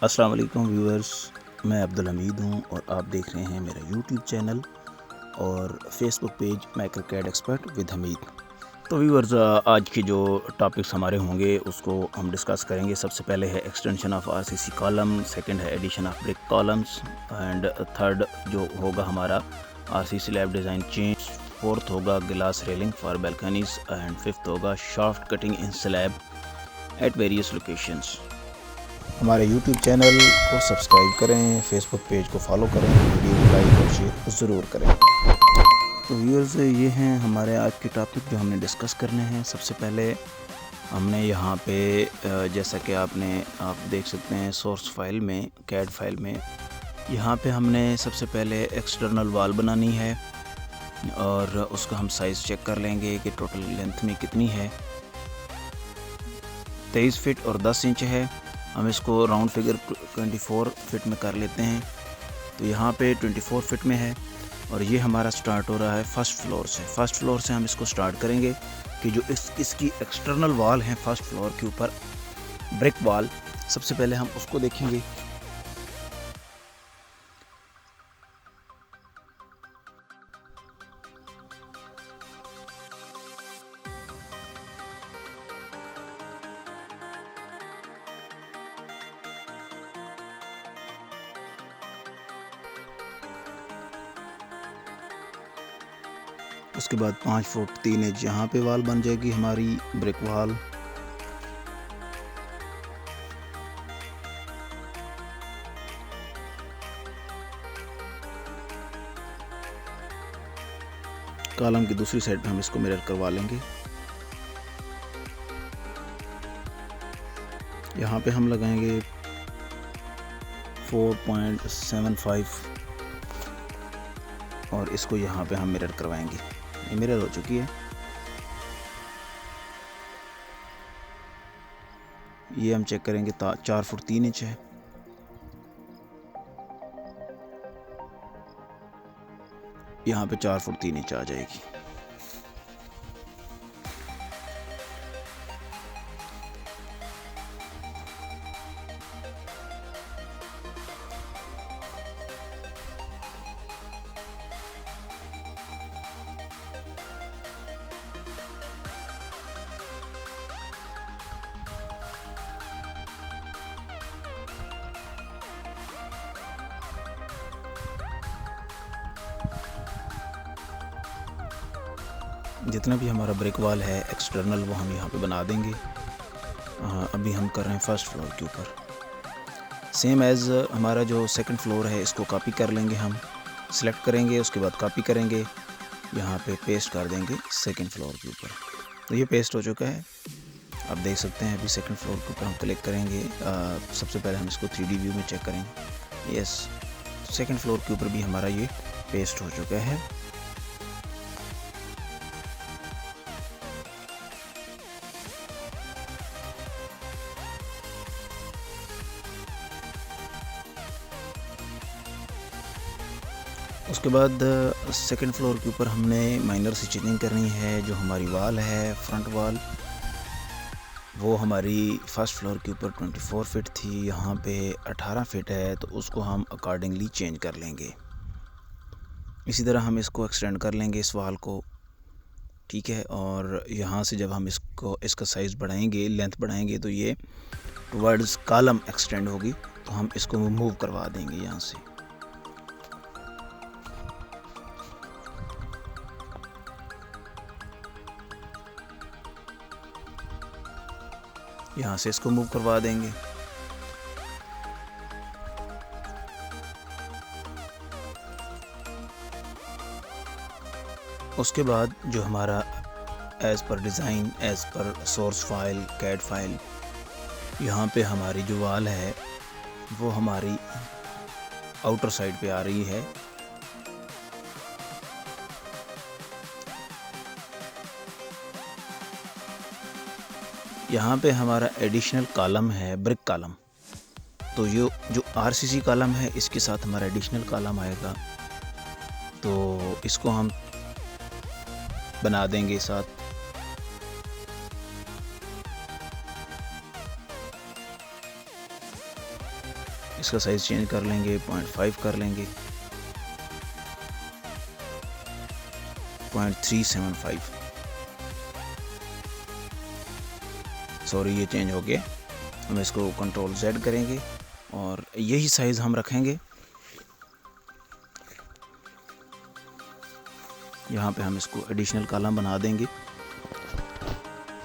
अस्सलाम वालेकुम व्यूअर्स, मैं अब्दुल हमीद हूँ और आप देख रहे हैं मेरा यूट्यूब चैनल और Facebook page MicroCAD expert with Hamid. तो व्यूअर्स, आज के जो टॉपिक्स हमारे होंगे उसको हम डिस्कस करेंगे। सबसे पहले है extension of RCC column, second है addition of brick columns and third जो होगा हमारा RCC slab design change, fourth होगा glass railing for balconies and fifth होगा shaft cutting in slab at various locations. हमारे YouTube चैनल को subscribe करें, Facebook page को फॉलो करें, वीडियो को लाइक और शेयर ज़रूर करें। तो व्यूअर्स, ये हैं हमारे आज के टॉपिक जो हमने डिस्कस करने हैं। सबसे पहले हमने यहाँ पे जैसा कि आप देख सकते हैं सोर्स फाइल में, कैड फाइल में, यहाँ पे हमने सबसे पहले एक्सटर्नल वॉल बनानी है और उसका हम साइज़ चेक कर लेंगे कि टोटल लेंथ में कितनी है। 23 फीट और 10 इंच है। हम इसको राउंड फिगर 24 फीट में कर लेते हैं। तो यहाँ पे 24 फीट में है और ये हमारा स्टार्ट हो रहा है फर्स्ट फ्लोर से। फर्स्ट फ्लोर से हम इसको स्टार्ट करेंगे कि जो इसकी एक्सटर्नल वॉल है फर्स्ट फ्लोर के ऊपर, ब्रिक वॉल, सबसे पहले हम उसको देखेंगे। उसके बाद 5 फुट 3 इंच यहाँ पे वॉल बन जाएगी हमारी ब्रिक वॉल। कॉलम की दूसरी साइड पे हम इसको मिरर करवा लेंगे। यहाँ पे हम लगाएंगे 4.75 और इसको यहाँ पे हम मिरर करवाएंगे। ये मिरर हो चुकी है। ये हम चेक करेंगे 4 फुट 3 इंच है। यहाँ पे 4 फुट 3 इंच आ जाएगी। जितना भी हमारा ब्रिक वॉल है एक्सटर्नल वो हम यहाँ पे बना देंगे। अभी हम कर रहे हैं फर्स्ट फ्लोर के ऊपर। सेम एज़ हमारा जो सेकंड फ्लोर है इसको कॉपी कर लेंगे। हम सिलेक्ट करेंगे, उसके बाद कॉपी करेंगे, यहाँ पे पेस्ट कर देंगे सेकंड फ्लोर के ऊपर। तो ये पेस्ट हो चुका है, आप देख सकते हैं। अभी सेकंड फ्लोर के ऊपर हम क्लिक करेंगे। सबसे पहले हम इसको 3D व्यू में चेक करेंगे। यस, सेकंड फ्लोर के ऊपर भी हमारा ये पेस्ट हो चुका है। उसके बाद सेकंड फ्लोर के ऊपर हमने माइनर सी चेंजिंग करनी है। जो हमारी वॉल है फ्रंट वॉल, वो हमारी फर्स्ट फ्लोर के ऊपर 24 फीट थी, यहाँ पे 18 फीट है, तो उसको हम अकॉर्डिंगली चेंज कर लेंगे। इसी तरह हम इसको एक्सटेंड कर लेंगे इस वॉल को, ठीक है। और यहाँ से जब हम इसका साइज़ बढ़ाएंगे, लेंथ बढ़ाएंगे, तो ये टुवर्ड्स कॉलम एक्सटेंड होगी, तो हम इसको मूव करवा देंगे यहाँ से। यहाँ से इसको मूव करवा देंगे। उसके बाद जो हमारा as per design, as per source file, CAD file, यहाँ पे हमारी जो वॉल है वो हमारी आउटर साइड पे आ रही है। यहाँ पे हमारा एडिशनल कॉलम है ब्रिक कॉलम। तो ये जो आरसीसी कॉलम है इसके साथ हमारा एडिशनल कॉलम आएगा, तो इसको हम बना देंगे साथ। इसका साइज़ चेंज कर लेंगे, 0.5 कर लेंगे, 0.375। सॉरी, ये चेंज हो गया। हम इसको कंट्रोल Z करेंगे और यही साइज़ हम रखेंगे। यहाँ पे हम इसको एडिशनल कॉलम बना देंगे।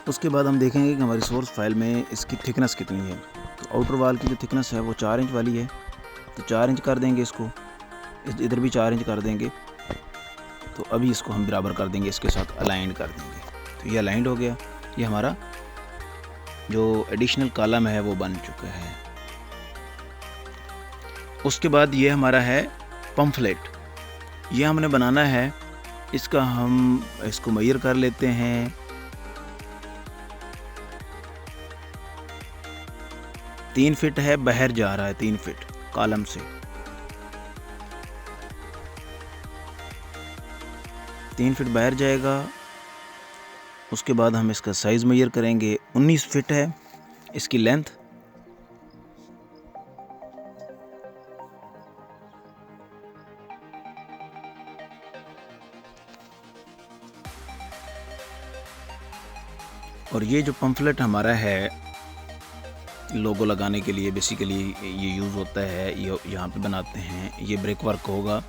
उसके बाद हम देखेंगे कि हमारी सोर्स फाइल में इसकी थिकनेस कितनी है। तो आउटर वाल की जो थिकनेस है वो 4 इंच वाली है, तो 4 इंच कर देंगे इसको। इधर भी 4 इंच कर देंगे। तो अभी इसको हम बराबर कर देंगे, इसके साथ अलाइन कर देंगे। तो ये अलाइंड हो गया। ये हमारा जो एडिशनल कॉलम है वो बन चुका है। उसके बाद ये हमारा है पम्फलेट। ये हमने बनाना है। इसका हम इसको मेजर कर लेते हैं। 3 फीट है, बाहर जा रहा है 3 फीट कॉलम से। 3 फीट बाहर जाएगा। उसके बाद हम इसका साइज़ मेजर करेंगे। 19 फीट है इसकी लेंथ। और ये जो पम्फलेट हमारा है लोगो लगाने के लिए बेसिकली ये यूज़ होता है, ये यहाँ पे बनाते हैं। ये ब्रिक वर्क होगा।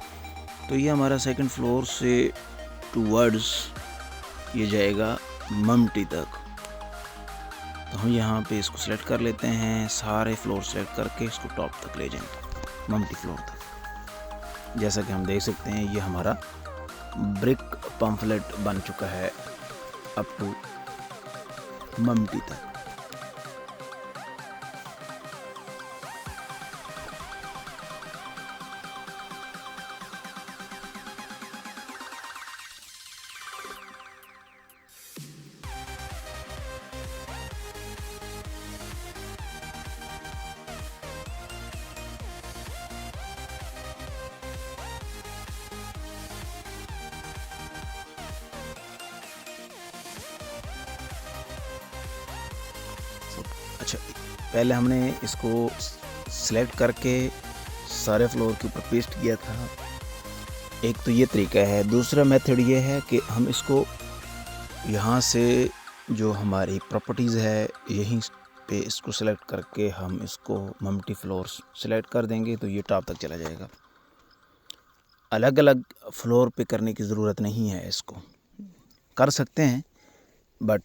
तो ये हमारा सेकंड फ्लोर से टूवर्ड्स ये जाएगा ममटी तक। तो हम यहाँ पे इसको सेलेक्ट कर लेते हैं, सारे फ्लोर सेलेक्ट करके इसको टॉप तक ले जाएंगे, ममटी फ्लोर तक। जैसा कि हम देख सकते हैं ये हमारा ब्रिक पम्फलेट बन चुका है अप टू ममटी तक। अच्छा, पहले हमने इसको सिलेक्ट करके सारे फ्लोर के ऊपर पेस्ट किया था। एक तो ये तरीका है। दूसरा मेथड ये है कि हम इसको यहाँ से जो हमारी प्रॉपर्टीज़ है यहीं पे इसको सिलेक्ट करके हम इसको मल्टी फ्लोर सिलेक्ट कर देंगे, तो ये टॉप तक चला जाएगा। अलग अलग फ्लोर पे करने की ज़रूरत नहीं है। इसको कर सकते हैं बट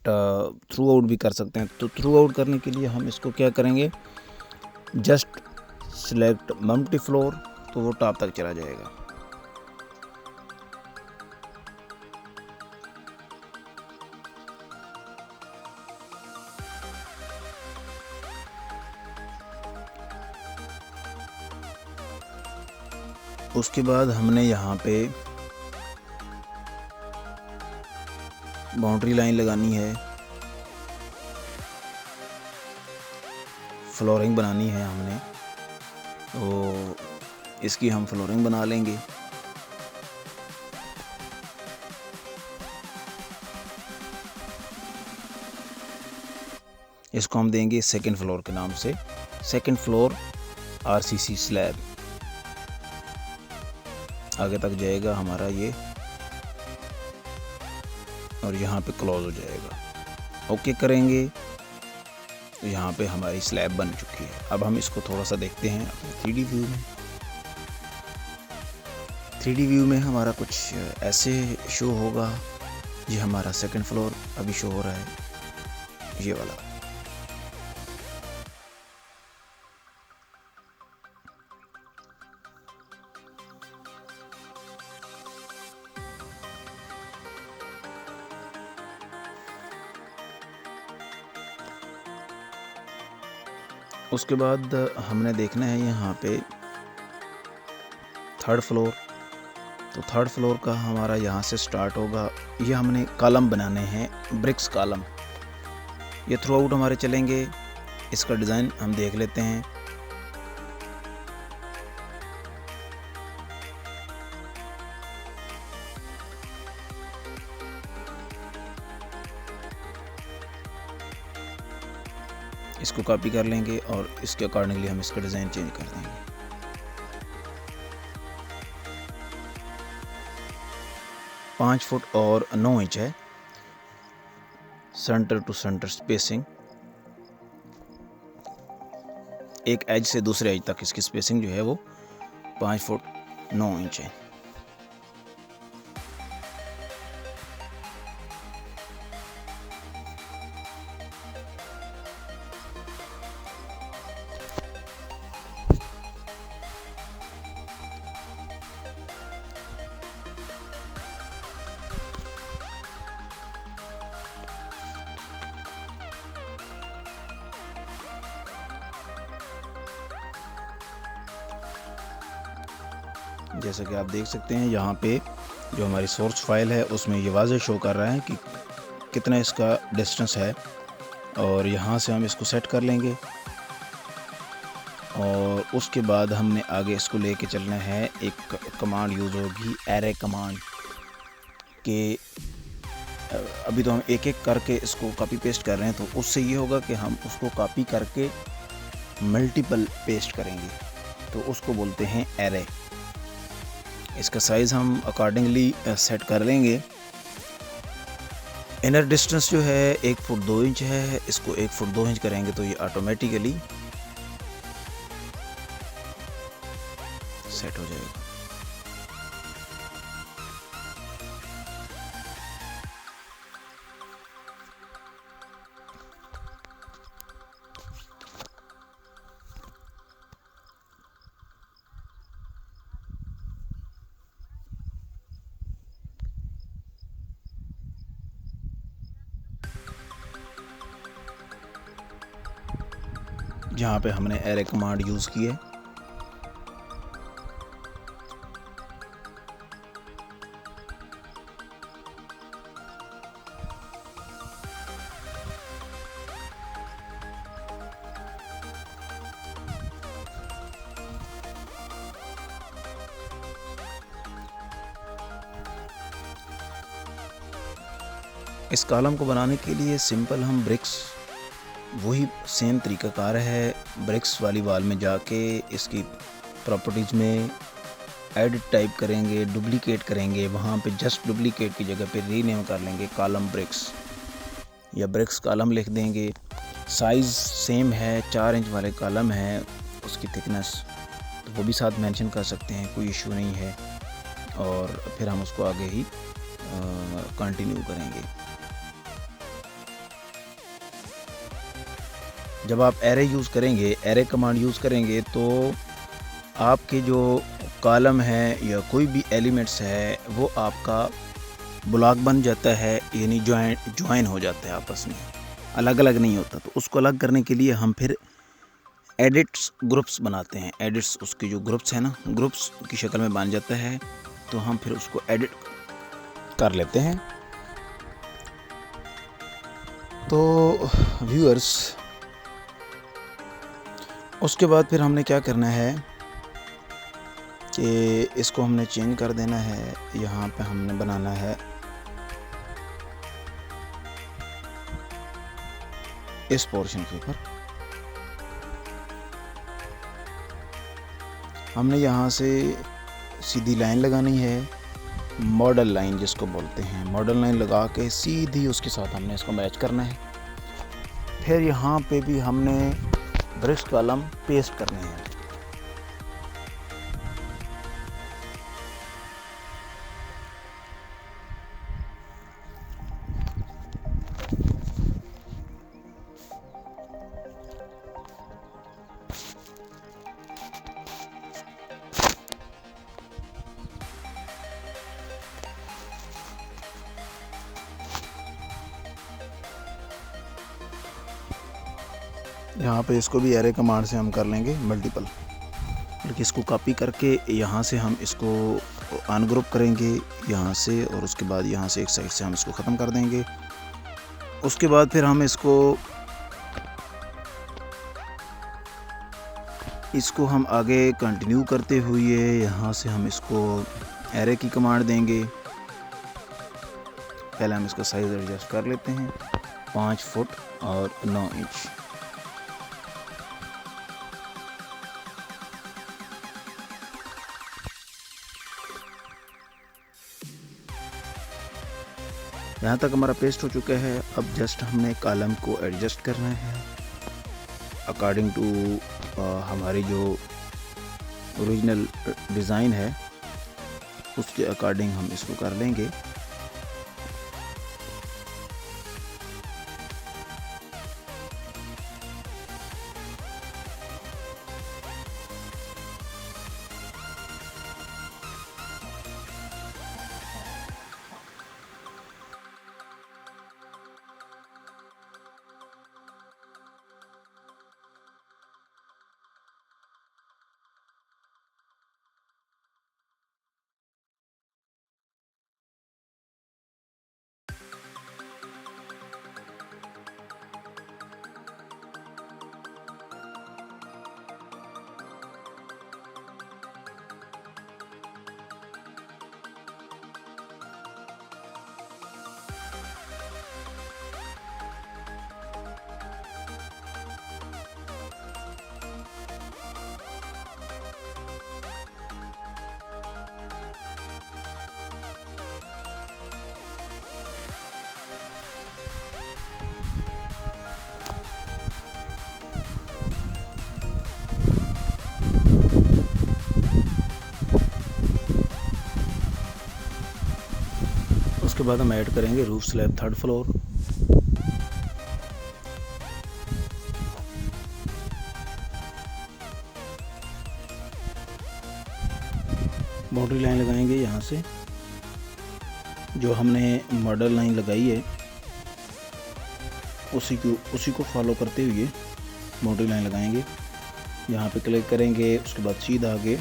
थ्रू आउट भी कर सकते हैं। तो थ्रू आउट करने के लिए हम इसको क्या करेंगे, जस्ट सिलेक्ट मल्टी फ्लोर, तो वो टॉप तक चला जाएगा। उसके बाद हमने यहाँ पे बाउंड्री लाइन लगानी है, फ्लोरिंग बनानी है हमने, तो इसकी हम फ्लोरिंग बना लेंगे। इसको हम देंगे सेकंड फ्लोर के नाम से, सेकंड फ्लोर आरसीसी स्लैब। आगे तक जाएगा हमारा ये, और यहाँ पे क्लोज हो जाएगा। ओके करेंगे तो यहाँ पे हमारी स्लैब बन चुकी है। अब हम इसको थोड़ा सा देखते हैं अपने 3D व्यू में। 3D व्यू में हमारा कुछ ऐसे शो होगा। ये हमारा सेकंड फ्लोर अभी शो हो रहा है, ये वाला। उसके बाद हमने देखना है यहाँ पे थर्ड फ्लोर। तो थर्ड फ्लोर का हमारा यहाँ से स्टार्ट होगा। ये हमने कॉलम बनाने हैं, ब्रिक्स कॉलम। ये थ्रू आउट हमारे चलेंगे। इसका डिज़ाइन हम देख लेते हैं। इसको कॉपी कर लेंगे और इसके अकॉर्डिंगली हम इसका डिज़ाइन चेंज कर देंगे। पाँच फुट और 9 इंच है सेंटर टू सेंटर स्पेसिंग। एक एज से दूसरे एज तक इसकी स्पेसिंग जो है वो 5 फुट 9 इंच है। जैसा कि आप देख सकते हैं यहाँ पे जो हमारी सोर्स फाइल है उसमें ये वाज़ेह शो कर रहा है कि कितना इसका डिस्टेंस है, और यहाँ से हम इसको सेट कर लेंगे। और उसके बाद हमने आगे इसको लेके चलना है। एक कमांड यूज़ होगी एरे कमांड के। अभी तो हम एक एक करके इसको कॉपी पेस्ट कर रहे हैं, तो उससे ये होगा कि हम उसको कॉपी करके मल्टीपल पेस्ट करेंगे, तो उसको बोलते हैं एरे। इसका साइज़ हम अकॉर्डिंगली सेट कर लेंगे। इनर डिस्टेंस जो है 1 फुट 2 इंच है, इसको 1 फुट 2 इंच करेंगे तो ये ऑटोमेटिकली सेट हो जाएगा। जहाँ पे हमने एरे कमांड यूज़ की है, इस कॉलम को बनाने के लिए सिंपल हम ब्रिक्स, वही सेम तरीक़ाकार है, ब्रिक्स वाली वाल में जाके इसकी प्रॉपर्टीज़ में एडिट टाइप करेंगे, डुप्लीकेट करेंगे, वहाँ पे जस्ट डुप्लीकेट की जगह पे रीनेम कर लेंगे कॉलम ब्रिक्स या ब्रिक्स कॉलम लिख देंगे। साइज़ सेम है, 4 इंच वाले कॉलम है, उसकी थिकनेस तो वो भी साथ मेंशन कर सकते हैं, कोई इशू नहीं है। और फिर हम उसको आगे ही कंटिन्यू करेंगे। जब आप एरे यूज़ करेंगे, एरे कमांड यूज़ करेंगे, तो आपके जो कॉलम है या कोई भी एलिमेंट्स है वो आपका ब्लॉक बन जाता है, यानी ज्वाइन हो जाता है आपस में, अलग अलग नहीं होता। तो उसको अलग करने के लिए हम फिर एडिट्स ग्रुप्स बनाते हैं। एडिट्स उसके जो ग्रुप्स हैं ना, ग्रुप्स की शक्ल में बन जाता है, तो हम फिर उसको एडिट कर लेते हैं। तो व्यूअर्स, उसके बाद फिर हमने क्या करना है कि इसको हमने चेंज कर देना है। यहाँ पे हमने बनाना है इस पोर्शन के ऊपर। हमने यहाँ से सीधी लाइन लगानी है, मॉडल लाइन जिसको बोलते हैं। मॉडल लाइन लगा के सीधी उसके साथ हमने इसको मैच करना है। फिर यहाँ पे भी हमने ब्रिक्स कॉलम पेस्ट करने हैं। यहाँ पे इसको भी एरे कमांड से हम कर लेंगे मल्टीपल, बल्कि इसको कॉपी करके यहाँ से हम इसको अनग्रुप करेंगे यहाँ से, और उसके बाद यहाँ से एक साइड से हम इसको ख़त्म कर देंगे। उसके बाद फिर हम इसको हम आगे कंटिन्यू करते हुए यहाँ से हम इसको एरे की कमांड देंगे। पहले हम इसका साइज़ एडजस्ट कर लेते हैं, 5 फुट और 9 इंच। यहाँ तक हमारा पेस्ट हो चुका है। अब जस्ट हमने कॉलम को एडजस्ट करना है अकॉर्डिंग टू हमारी जो ओरिजिनल डिज़ाइन है उसके अकॉर्डिंग हम इसको कर लेंगे। उसके बाद हम ऐड करेंगे roof slab 3rd floor. Boundary line लगाएंगे यहाँ से, जो हमने मॉडल लाइन लगाई है उसी को फॉलो करते हुए बाउंड्री लाइन लगाएंगे। यहाँ पे क्लिक करेंगे, उसके बाद सीधा आगे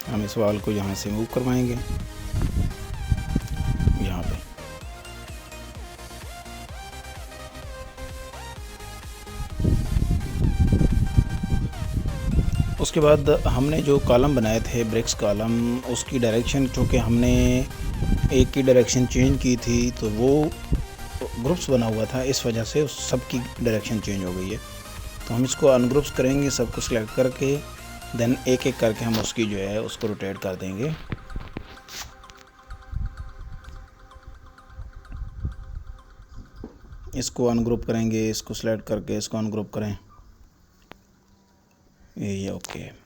हम इस वाल को यहाँ से मूव करवाएंगे यहाँ पे। उसके बाद हमने जो कॉलम बनाए थे ब्रिक्स कॉलम, उसकी डायरेक्शन चूँकि हमने एक की डायरेक्शन चेंज की थी तो वो ग्रुप्स बना हुआ था, इस वजह से उस सब की डायरेक्शन चेंज हो गई है। तो हम इसको अनग्रुप्स करेंगे, सबको सिलेक्ट करके देन एक एक करके हम उसकी जो है उसको रोटेट कर देंगे। इसको अनग्रुप करेंगे, इसको सिलेक्ट करके इसको अनग्रुप करें, ये ओके।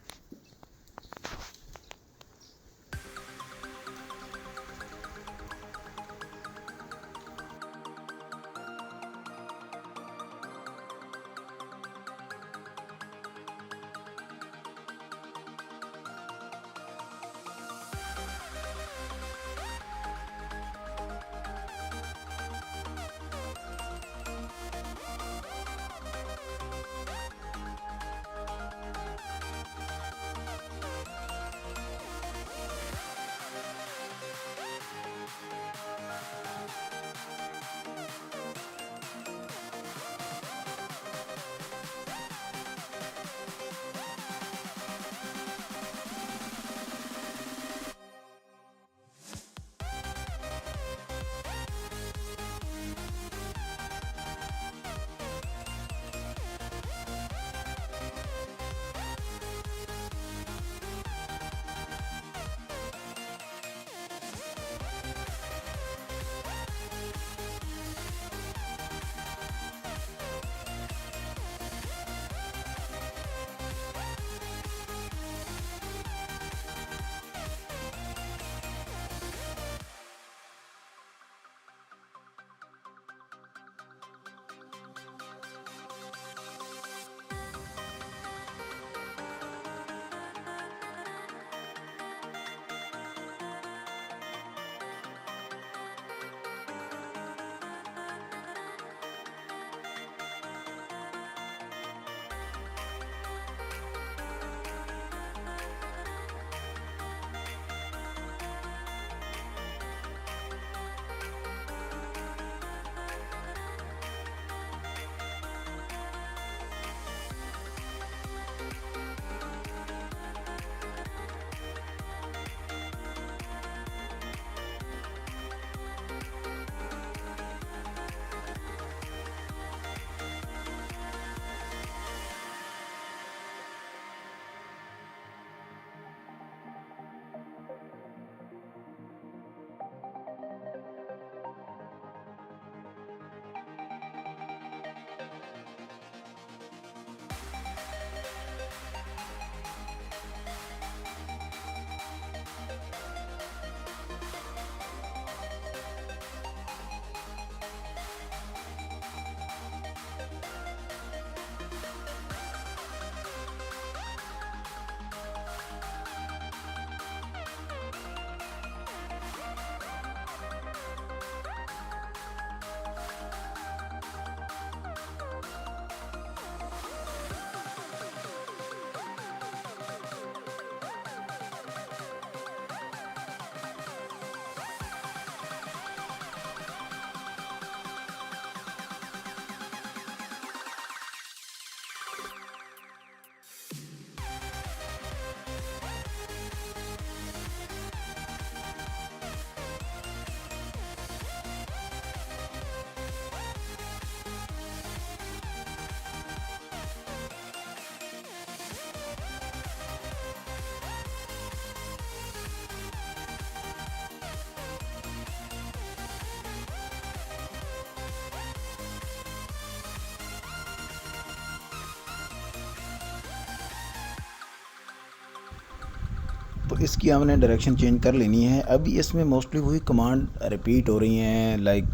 तो इसकी हमने डायरेक्शन चेंज कर लेनी है। अभी इसमें मोस्टली वही कमांड रिपीट हो रही हैं, like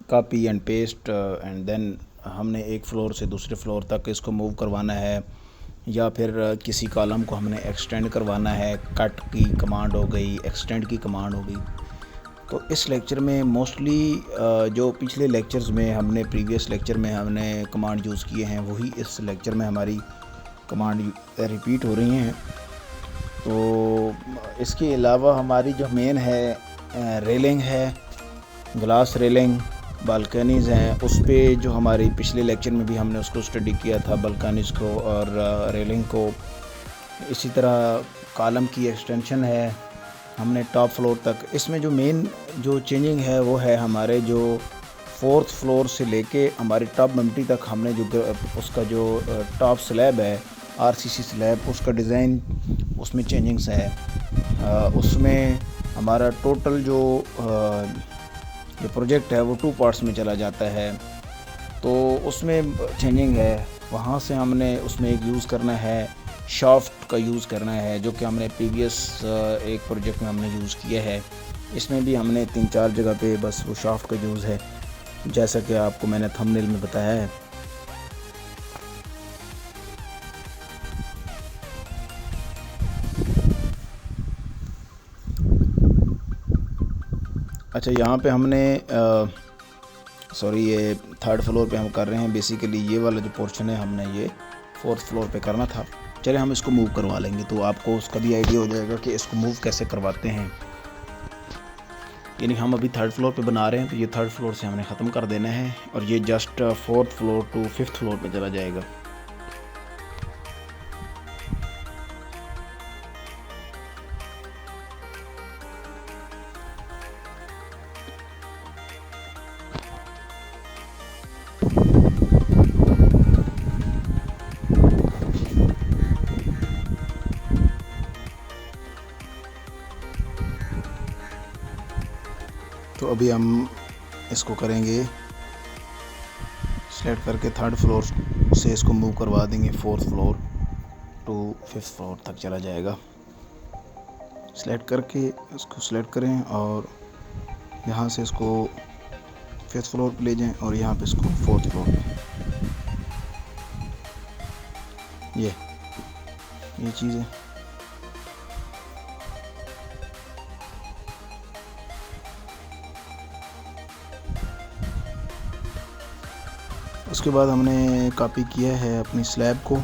copy and paste and then हमने एक फ्लोर से दूसरे फ्लोर तक इसको मूव करवाना है, या फिर किसी कॉलम को हमने एक्सटेंड करवाना है। कट की कमांड हो गई, एक्सटेंड की कमांड हो गई। तो इस लेक्चर में मोस्टली जो पिछले लेक्चर्स में हमने प्रीवियस लेक्चर में हमने कमांड यूज़ किए हैं, वही इस लेक्चर में हमारी कमांड रिपीट हो रही हैं। तो इसके अलावा हमारी जो मेन है रेलिंग है, ग्लास रेलिंग, बालकनीज़ हैं, उस पे जो हमारी पिछले लेक्चर में भी हमने उसको स्टडी किया था, बालकनीज़ को और रेलिंग को। इसी तरह कॉलम की एक्सटेंशन है हमने टॉप फ्लोर तक। इसमें जो मेन जो चेंजिंग है वो है हमारे जो 4th फ्लोर से लेके हमारे टॉप मल्टी तक हमने जो उसका जो टॉप स्लैब है आरसीसी स्लैब, उसका डिज़ाइन उसमें चेंजिंग्स है। उसमें हमारा टोटल जो प्रोजेक्ट है वो 2 पार्ट्स में चला जाता है, तो उसमें चेंजिंग है। वहाँ से हमने उसमें एक यूज़ करना है, शाफ्ट का यूज़ करना है, जो कि हमने प्रीवियस एक प्रोजेक्ट में हमने यूज़ किया है। इसमें भी हमने 3-4 जगह पे बस वो शाफ्ट का यूज़ है, जैसा कि आपको मैंने थंबनेल में बताया है। अच्छा, यहाँ पे हमने ये 3rd फ्लोर पे हम कर रहे हैं। बेसिकली ये वाला जो पोर्शन है हमने ये 4th फ्लोर पे करना था। चले हम इसको मूव करवा लेंगे, तो आपको उसका भी आइडिया हो जाएगा कि इसको मूव कैसे करवाते हैं। यानी हम अभी 3rd फ्लोर पे बना रहे हैं, तो ये 3rd फ्लोर से हमने ख़त्म कर देना है और ये just 4th floor to 5th floor पे चला जाएगा। तो अभी हम इसको करेंगे सेलेक्ट करके 3rd फ्लोर से इसको मूव करवा देंगे 4th floor to 5th floor तक चला जाएगा। सेलेक्ट करके इसको सेलेक्ट करें और यहाँ से इसको 5th फ्लोर पे ले जाएं और यहाँ पे इसको 4th फ्लोर पे। ये चीज़ है। उसके बाद हमने कॉपी किया है अपनी स्लैब को।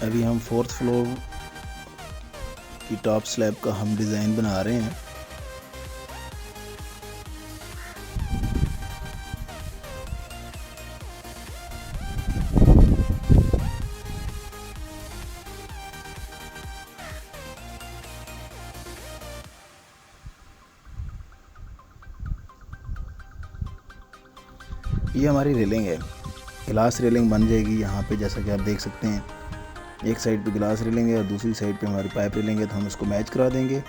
अभी हम 4th फ्लोर की टॉप स्लैब का हम डिज़ाइन बना रहे हैं। ये हमारी रेलिंग है, ग्लास रेलिंग बन जाएगी यहाँ पे, जैसा कि आप देख सकते हैं। एक साइड पे ग्लास रेलिंग है और दूसरी साइड पे हमारी पाइप रेलिंग है, तो हम इसको मैच करा देंगे।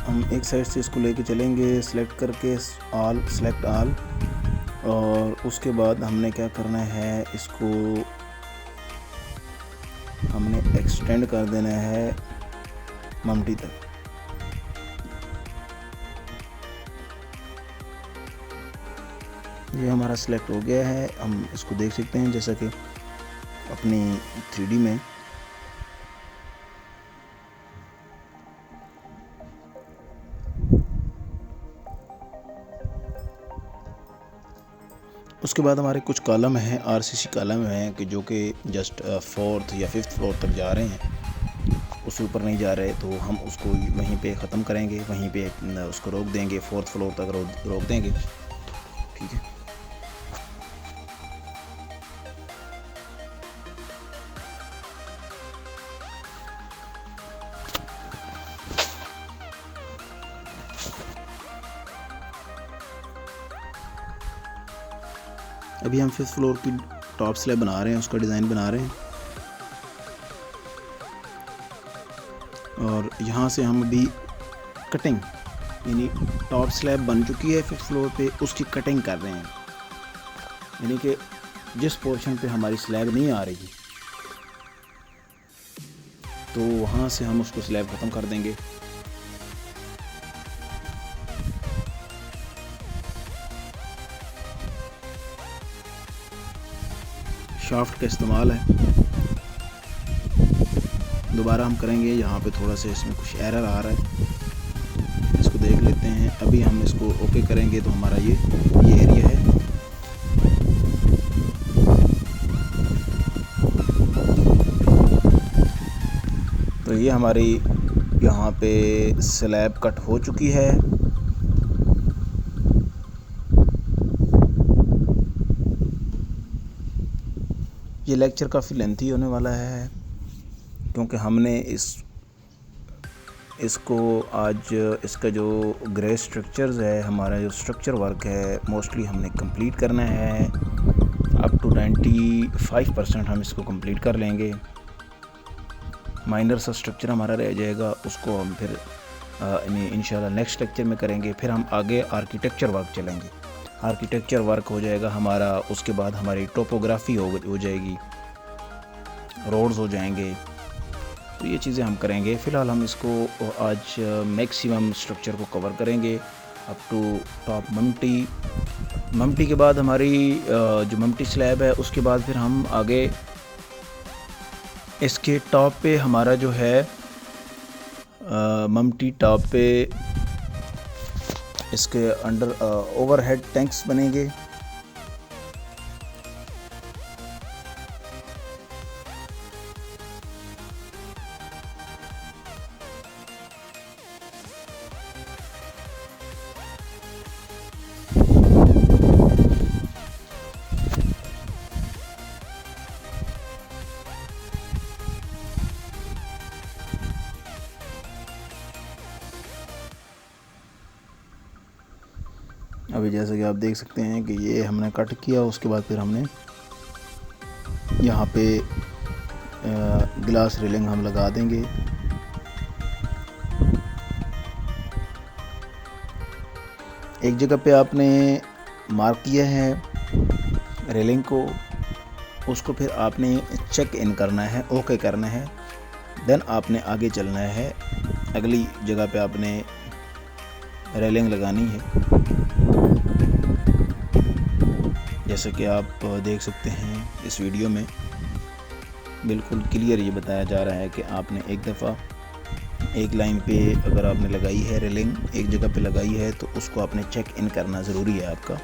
हम एक साइड से इसको लेके चलेंगे, सेलेक्ट करके ऑल, सेलेक्ट ऑल, और उसके बाद हमने क्या करना है, इसको हमने एक्सटेंड कर देना है ममटी तक। ये हमारा सिलेक्ट हो गया है, हम इसको देख सकते हैं जैसा कि अपनी 3D में। उसके बाद हमारे कुछ कॉलम हैं, RCC कॉलम हैं कि जो कि जस्ट 4th या 5th फ्लोर तक जा रहे हैं, उससे ऊपर नहीं जा रहे, तो हम उसको वहीं पे ख़त्म करेंगे, वहीं पे उसको रोक देंगे, 4th फ्लोर तक रोक देंगे। ठीक है। अभी हम 5th फ्लोर की टॉप स्लैब बना रहे हैं, उसका डिज़ाइन बना रहे हैं, और यहाँ से हम अभी कटिंग, यानी टॉप स्लैब बन चुकी है 5th फ्लोर पे, उसकी कटिंग कर रहे हैं। यानी कि जिस पोर्शन पे हमारी स्लैब नहीं आ रही, तो वहाँ से हम उसको स्लैब ख़त्म कर देंगे। शाफ्ट का इस्तेमाल है, दोबारा हम करेंगे। यहाँ पे थोड़ा सा इसमें कुछ एरर आ रहा है, इसको देख लेते हैं। अभी हम इसको ओके करेंगे तो हमारा ये एरिया है। तो ये हमारी यहाँ पे स्लैब कट हो चुकी है। ये लेक्चर काफ़ी लेंथी होने वाला है, क्योंकि हमने इसको आज इसका जो ग्रे स्ट्रक्चर्स है, हमारा जो स्ट्रक्चर वर्क है, मोस्टली हमने कंप्लीट करना है। अप टू 95% हम इसको कंप्लीट कर लेंगे। माइनर सा स्ट्रक्चर हमारा रह जाएगा, उसको हम फिर इंशाल्लाह नेक्स्ट लेक्चर में करेंगे। फिर हम आगे आर्किटेक्चर वर्क चलेंगे। आर्किटेक्चर वर्क हो जाएगा हमारा, उसके बाद हमारी टोपोग्राफी हो जाएगी, रोड्स हो जाएंगे, तो ये चीज़ें हम करेंगे। फ़िलहाल हम इसको आज मैक्सिमम स्ट्रक्चर को कवर करेंगे अप टू टॉप ममटी। ममटी के बाद हमारी जो ममटी स्लैब है, उसके बाद फिर हम आगे इसके टॉप पे हमारा जो है ममटी टॉप पे इसके अंडर ओवरहेड टैंक्स बनेंगे। अभी जैसा कि आप देख सकते हैं कि ये हमने कट किया, उसके बाद फिर हमने यहाँ पे ग्लास रेलिंग हम लगा देंगे। एक जगह पे आपने मार्क किया है रेलिंग को, उसको फिर आपने चेक इन करना है, ओके करना है, देन आपने आगे चलना है। अगली जगह पे आपने रेलिंग लगानी है। जैसे कि आप देख सकते हैं इस वीडियो में बिल्कुल क्लियर ये बताया जा रहा है कि आपने एक दफ़ा एक लाइन पे अगर आपने लगाई है रेलिंग, एक जगह पे लगाई है, तो उसको आपने चेक इन करना ज़रूरी है आपका,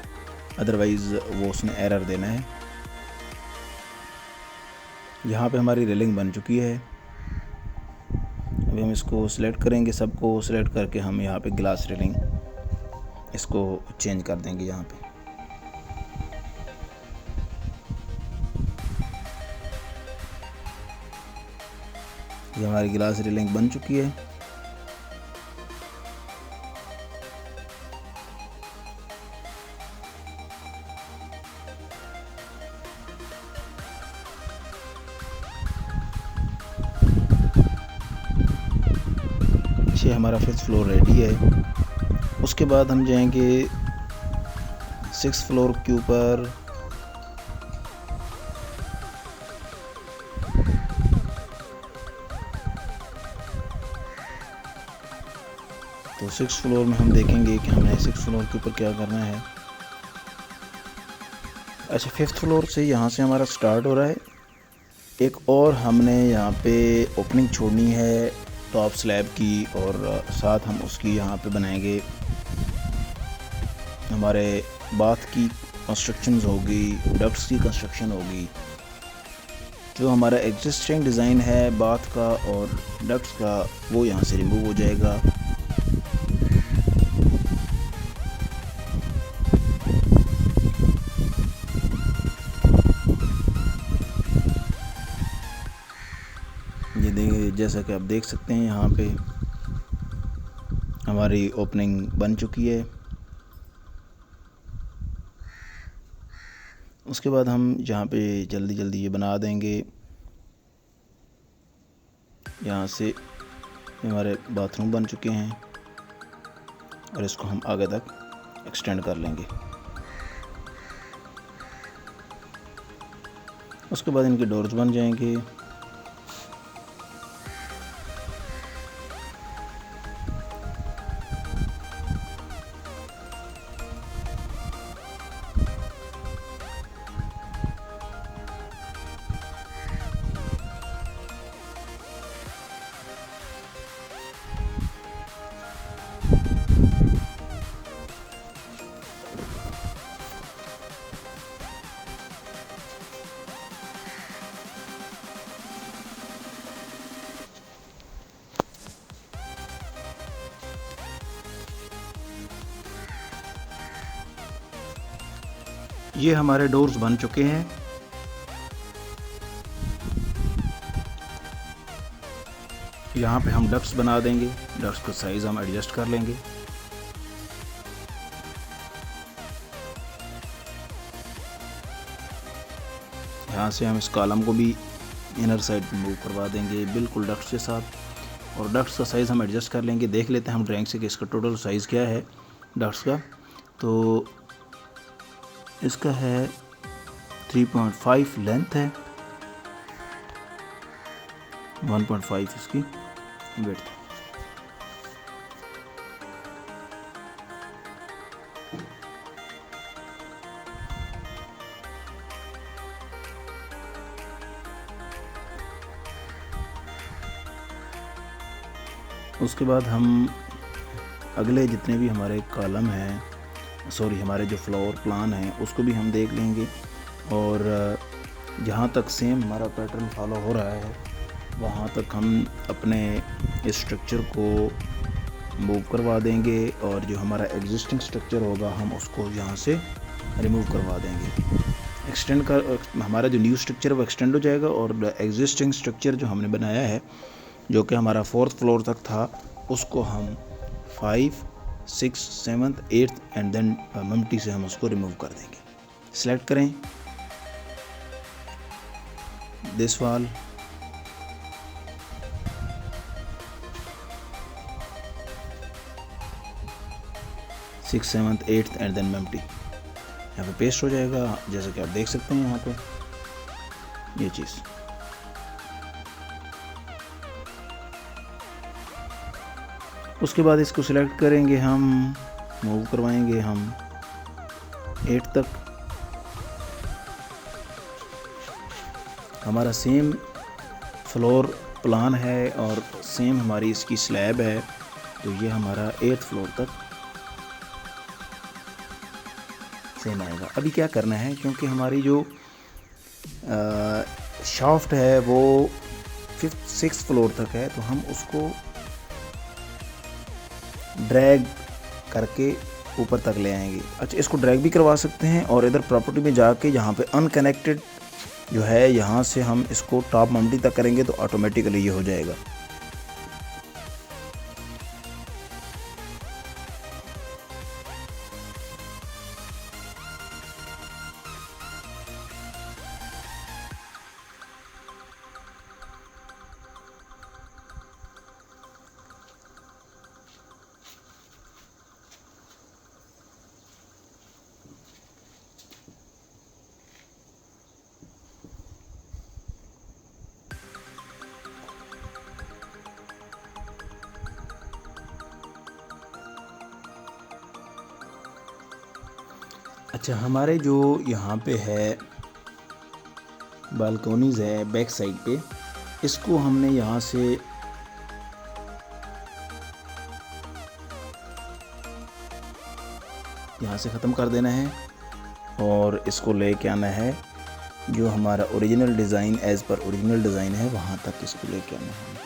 अदरवाइज़ वो उसने एरर देना है। यहाँ पे हमारी रेलिंग बन चुकी है। अभी हम इसको सिलेक्ट करेंगे, सबको सिलेक्ट करके हम यहाँ पे ग्लास रेलिंग इसको चेंज कर देंगे। यहाँ पे ये हमारी ग्लास रेलिंग बन चुकी है। ये हमारा 5th फ्लोर रेडी है। उसके बाद हम जाएंगे 6th फ्लोर के ऊपर। तो 6th फ्लोर में हम देखेंगे कि हमें 6th फ्लोर के ऊपर क्या करना है। अच्छा, 5th फ्लोर से यहाँ से हमारा स्टार्ट हो रहा है। एक और हमने यहाँ पे ओपनिंग छोड़नी है टॉप स्लैब की, और साथ हम उसकी यहाँ पे बनाएंगे हमारे बाथ की कंस्ट्रक्शन होगी, डक्ट्स की कंस्ट्रक्शन होगी। जो हमारा एग्जिस्टिंग डिज़ाइन है बाथ का और डक्ट्स का, वो यहाँ से रिमूव हो जाएगा। ये जैसा कि आप देख सकते हैं, यहाँ पे हमारी ओपनिंग बन चुकी है। उसके बाद हम यहाँ पे जल्दी जल्दी ये बना देंगे। यहाँ से हमारे बाथरूम बन चुके हैं और इसको हम आगे तक एक्सटेंड कर लेंगे। उसके बाद इनके डोर्स बन जाएंगे। ये हमारे डोर्स बन चुके हैं। यहाँ पे हम डक्ट्स बना देंगे। डक्ट्स का साइज़ हम एडजस्ट कर लेंगे। यहाँ से हम इस कॉलम को भी इनर साइड मूव करवा देंगे बिल्कुल डक्ट्स के साथ, और डक्ट्स का साइज़ हम एडजस्ट कर लेंगे। देख लेते हैं हम ड्राइंग से कि इसका टोटल साइज़ क्या है डक्ट्स का। तो इसका है 3.5 लेंथ है, 1.5 इसकी विड्थ। उसके बाद हम अगले जितने भी हमारे कॉलम हैं, हमारे जो फ्लोर प्लान है उसको भी हम देख लेंगे, और जहाँ तक सेम हमारा पैटर्न फॉलो हो रहा है वहाँ तक हम अपने स्ट्रक्चर को मूव करवा देंगे, और जो हमारा एग्जिस्टिंग स्ट्रक्चर होगा हम उसको यहाँ से रिमूव करवा देंगे। हमारा जो न्यू स्ट्रक्चर वो एक्सटेंड हो जाएगा, और एग्जिस्टिंग स्ट्रक्चर जो हमने बनाया है जो कि हमारा 4th फ्लोर तक था, उसको हम 5, 6, 7, 8 एंड देन मम्टी से हम उसको रिमूव कर देंगे। सिलेक्ट करें this wall, six, 7th, 8th and then mumty यहाँ पे पेस्ट हो जाएगा, जैसे कि आप देख सकते हैं यहाँ पे ये चीज़। उसके बाद इसको सिलेक्ट करेंगे, हम मूव करवाएंगे हम 8 तक। हमारा सेम फ्लोर प्लान है और सेम हमारी इसकी स्लैब है। तो ये हमारा 8th फ्लोर तक सेम आएगा। अभी क्या करना है, क्योंकि हमारी जो शाफ्ट है वो 5th 6th फ्लोर तक है, तो हम उसको ड्रैग करके ऊपर तक ले आएंगे। अच्छा, इसको ड्रैग भी करवा सकते हैं और इधर प्रॉपर्टी में जाके यहाँ पे अनकनेक्टेड जो है यहाँ से हम इसको टॉप मंडी तक करेंगे तो ऑटोमेटिकली ये हो जाएगा। अच्छा, हमारे जो यहाँ पे है बालकोनीज़ है बैक साइड पे, इसको हमने यहाँ से ख़त्म कर देना है और इसको लेके आना है जो हमारा ओरिजिनल डिज़ाइन एज़ पर ओरिजिनल डिज़ाइन है वहाँ तक इसको लेके आना है।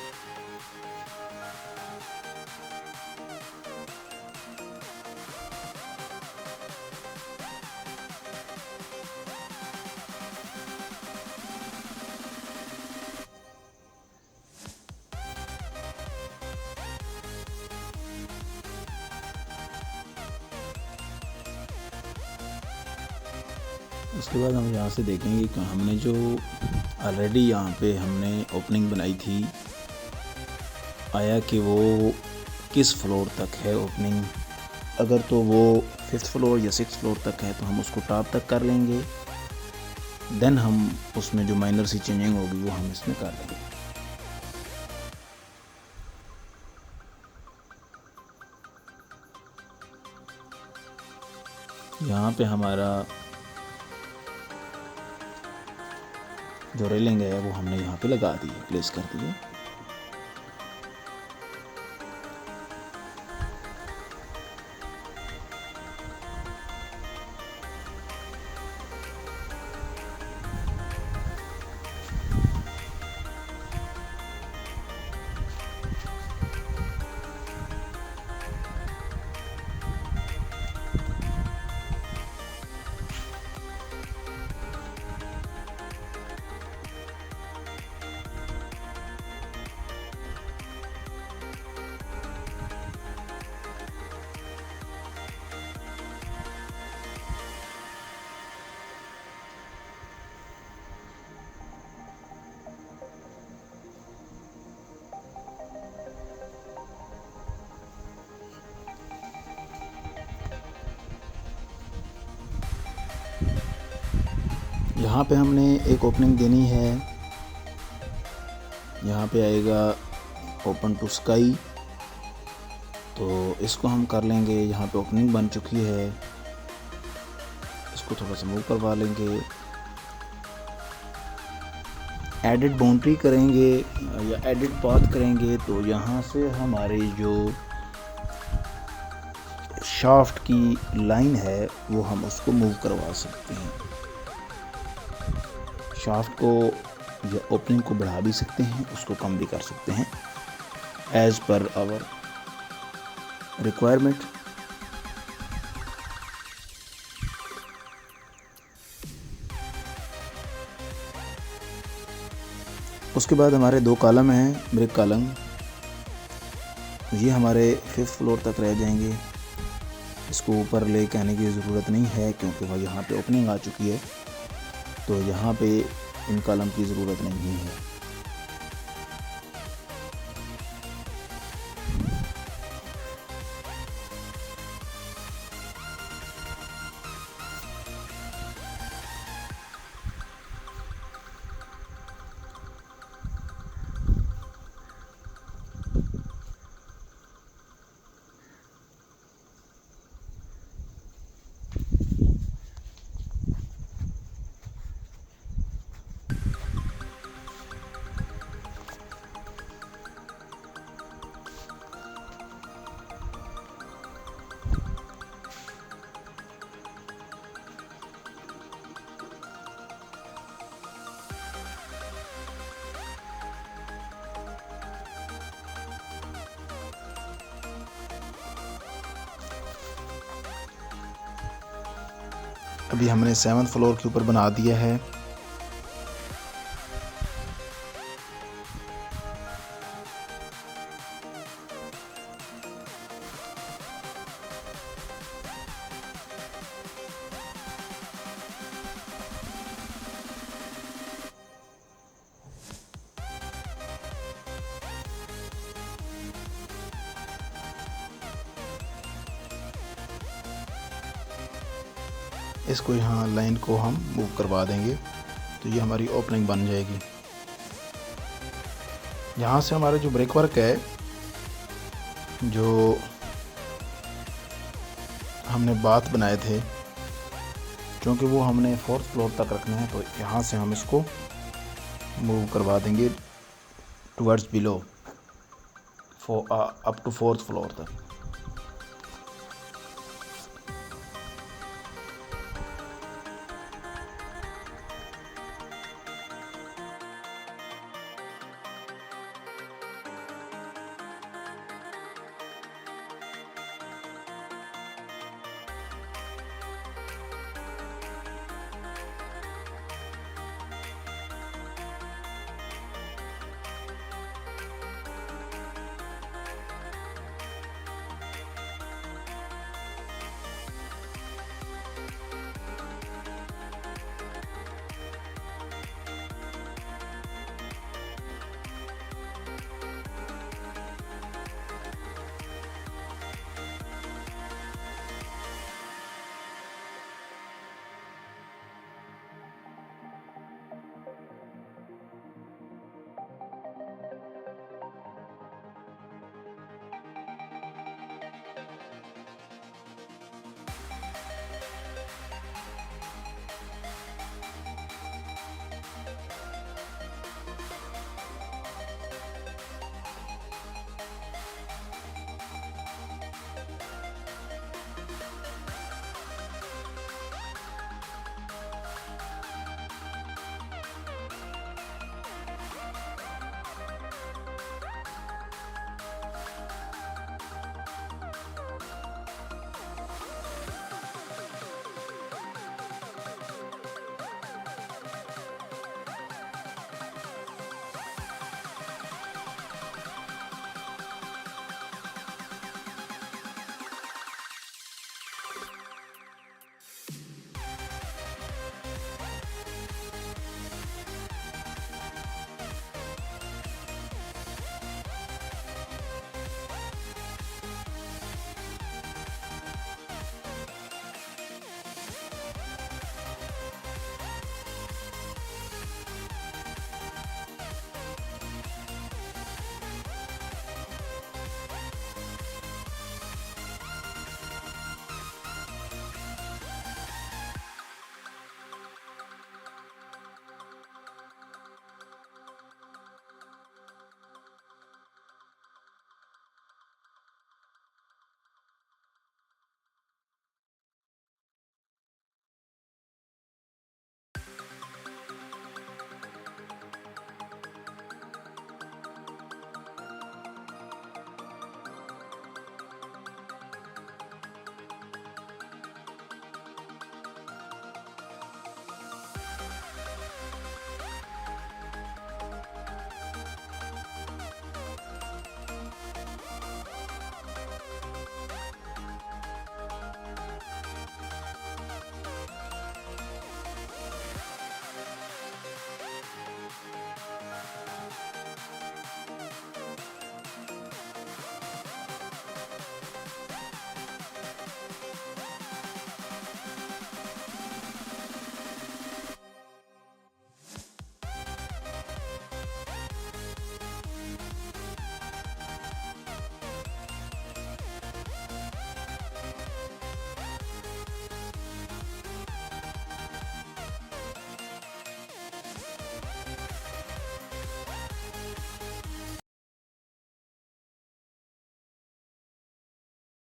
उसके बाद हम यहाँ से देखेंगे कि हमने जो ऑलरेडी यहाँ पे हमने ओपनिंग बनाई थी, आया कि वो किस फ्लोर तक है ओपनिंग। अगर तो वो 5th फ्लोर या 6th फ्लोर तक है तो हम उसको टॉप तक कर लेंगे, देन हम उसमें जो माइनर सी चेंजिंग होगी वो हम इसमें कर लेंगे। यहाँ पे हमारा जो रेलिंग है वो हमने यहाँ पे लगा दी है, प्लेस कर दी है। यहाँ पे हमने एक ओपनिंग देनी है, यहाँ पे आएगा ओपन टू स्काई, तो इसको हम कर लेंगे। यहाँ पे ओपनिंग बन चुकी है, इसको थोड़ा सा मूव करवा लेंगे। एडिट बाउंड्री करेंगे या एडिट पाथ करेंगे तो यहाँ से हमारी जो शाफ्ट की लाइन है वो हम उसको मूव करवा सकते हैं। शाफ्ट को या ओपनिंग को बढ़ा भी सकते हैं, उसको कम भी कर सकते हैं एज़ पर आवर रिक्वायरमेंट। उसके बाद हमारे 2 कॉलम हैं, ब्रिक कॉलम, ये हमारे 5th फ्लोर तक रह जाएंगे। इसको ऊपर लेके आने की ज़रूरत नहीं है क्योंकि वह यहाँ पे ओपनिंग आ चुकी है, तो यहाँ पे इन कॉलम की ज़रूरत नहीं है। अभी हमने 7th फ्लोर के ऊपर बना दिया है। इसको यहाँ लाइन को हम मूव करवा देंगे तो ये हमारी ओपनिंग बन जाएगी। यहाँ से हमारा जो ब्रिक वर्क है, जो हमने बाथ बनाए थे, क्योंकि वो हमने 4th फ्लोर तक रखना है, तो यहाँ से हम इसको मूव करवा देंगे towards below up to 4th floor तक।